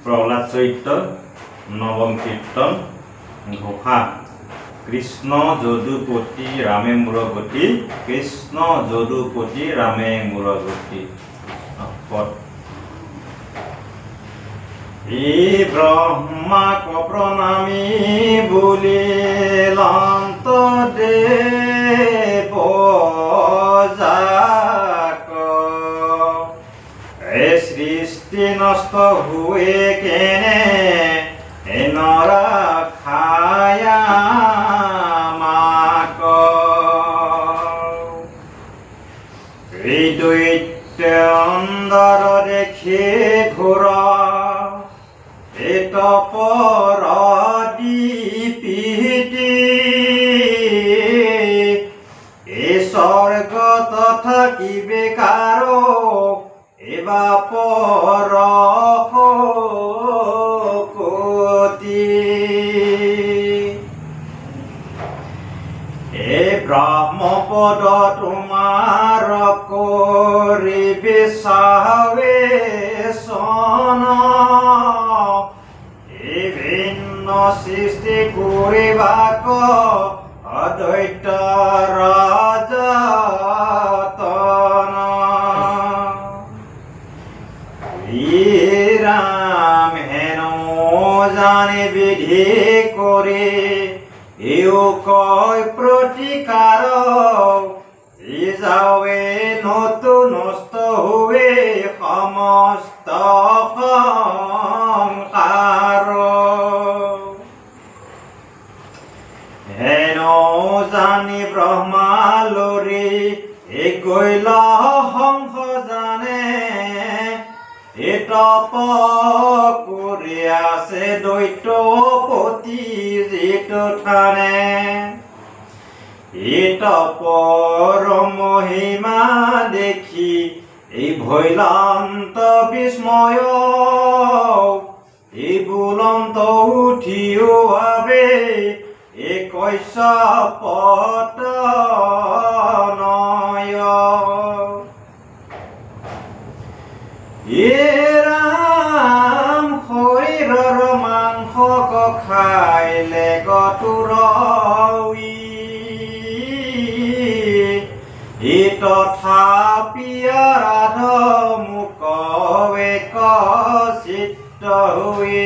प्रहलाद चरित्र नवम कीर्तन घोषा कृष्ण যদুপতি रामे मूरगति कृष्ण যদুপতি रामे मूरगति पद ब्रह्मा को प्रणामी बोले लांत देव सृष्टि नष्ट हुए केने नरा खाया माक दैत्य अंदर देखे घोर तपर दीपिति स्वर्ग तथा कि बेकारो एवा पर ब्रह्मपद तुमार कोरि बिसावे सोना विभिन्न सृष्टि करिबाक अद्वैत राजतन राम हेनो जाने विधि करे कय प्रतिकार जावे नतुन नष्ट हुए समस्त संसार हेनो जानी ब्रह्मा लोरी गैल हंस जाने तप करे आसे दैत्यपति जितु थाने तपर महिमा देखी भैलांत विस्मय बुलंत उठियो भावे कैशपत नय राम शरीर मांस खाइले गतुरई तथापि राध मुख एक चित्त हुए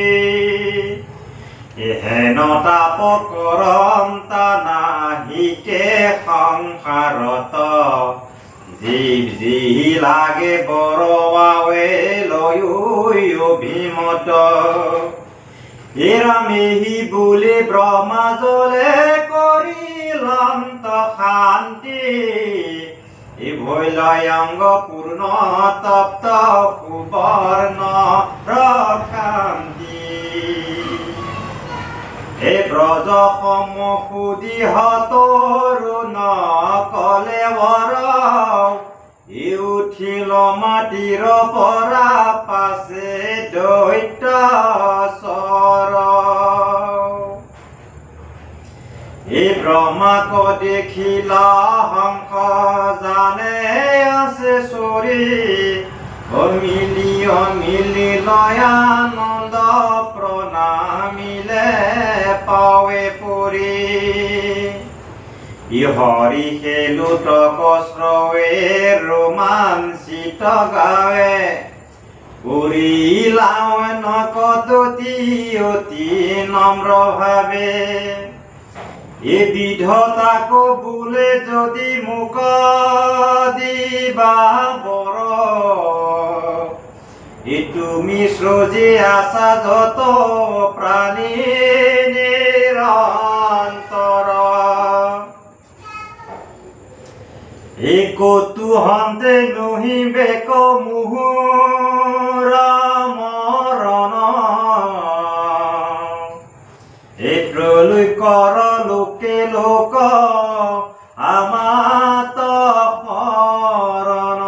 हेन ताप करम तानाहिके संसारत जीव जी लागे बरवावे लयो भीमत रामेहि बोले ब्रह्मा जले करिलांत शांति भैलयंग पूर्ण तप्त सुवर्ण रकांति ब्रज समसुदी तरुण कलेवर उठिल माटिर परा पासे दैत्य सर ब्रह्मा को देखिला हंस जाने आसे सोरी मिली लयानंद प्रणामिले पावे पुरी हरि खेलुतक श्रवे रोमांसित गावे पुरी लावन कदती अति नम्र भावे विधता को बोले जदि मुख दिबा बर तुमी सृजी आशा जत प्राणी निरंतर एकतु हंते नुहिबे को मुहुरा मरण प्रलय कर लोके लोक आमात हरण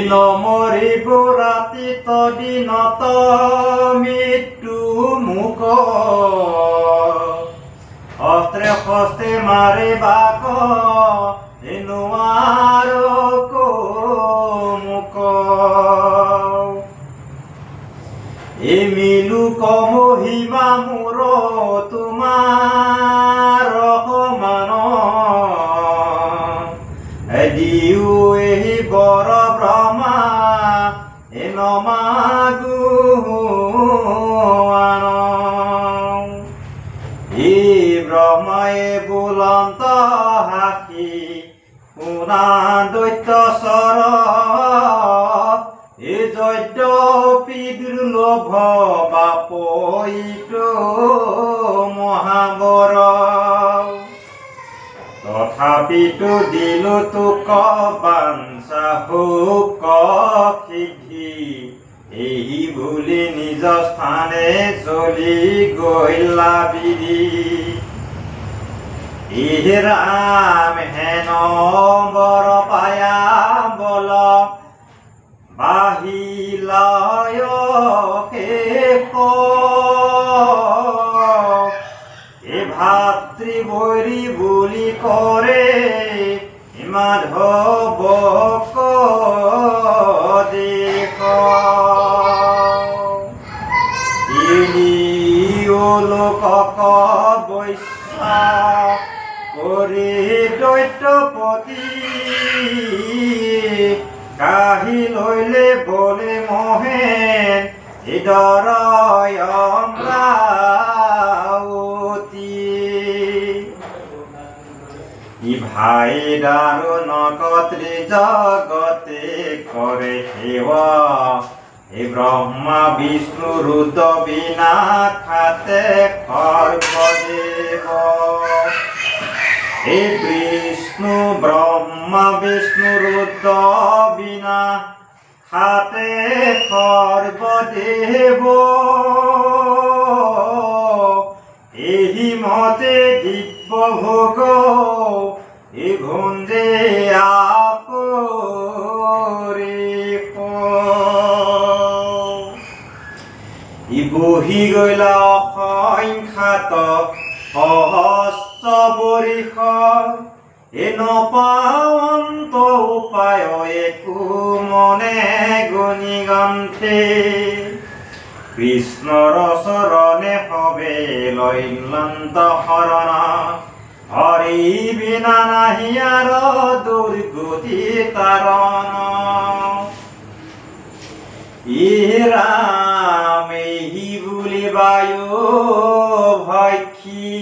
नमरिब राति तदिनत मृत्यु मुख अस्त्रे हस्ते मारे बाक नुआर को मुख মোৰ তোমাৰ সমান দিও এই বৰ ব্ৰহ্মা নমাগুৱান এই ব্ৰহ্মাই বুলন্ত হাসি শুনা দৈত্য চৰ এই যদ্যপি দুৰ্লভ বাপইটো মহাবৰ তথাপিতো দিলো তোক বাঞ্ছা হোক সিদ্ধি এই বুলি নিজ স্থানে চলি গৈলা বিধি ইহ ৰাম হেন বৰ পায়া বল বাহিলায় শেষ এ ভাতৃবৈৰী বুলি কৰে মাধৱক দেশ লোকক বৈশ্যা কৰি দৈত্যপতি কাহি লৈলে বলে মহেন হৃদয় ই ভাই দাৰুণ কত্ৰি জগতে কৰে সেৱা হে ব্ৰহ্মা বিষ্ণু ৰুদ্ৰ বিনা খাতে সৰ্বদেৱ হে বিষ্ণু ব্ৰহ্মা বিষ্ণু ৰুদ্ৰ বিনা খাতে সৰ্বদেৱ এই মতে দিব্য ভোগ এই ভঞ্জে ই বহি গলা অসংখ্যাত সহস্ৰ বৰিষ এ নপাৱন্ত উপায় একো মনে গুণি গন্থে কৃষ্ণৰ চৰণে হবে লৈলন্ত শৰণ হৰি বিনা নাহি আৰ দুৰ্গতি তাৰণ ই ৰাম এই বুলি বায়ু ভক্ষী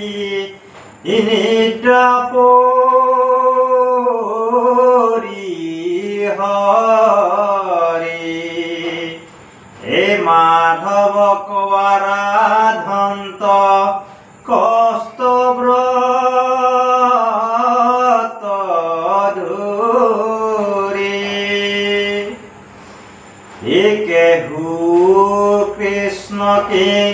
নিদ্ৰা পৰি হৰি হে মাধৱক আৰাধন্ত কষ্ট ব্ৰত ধৰি একেহু কৃষ্ণ কিং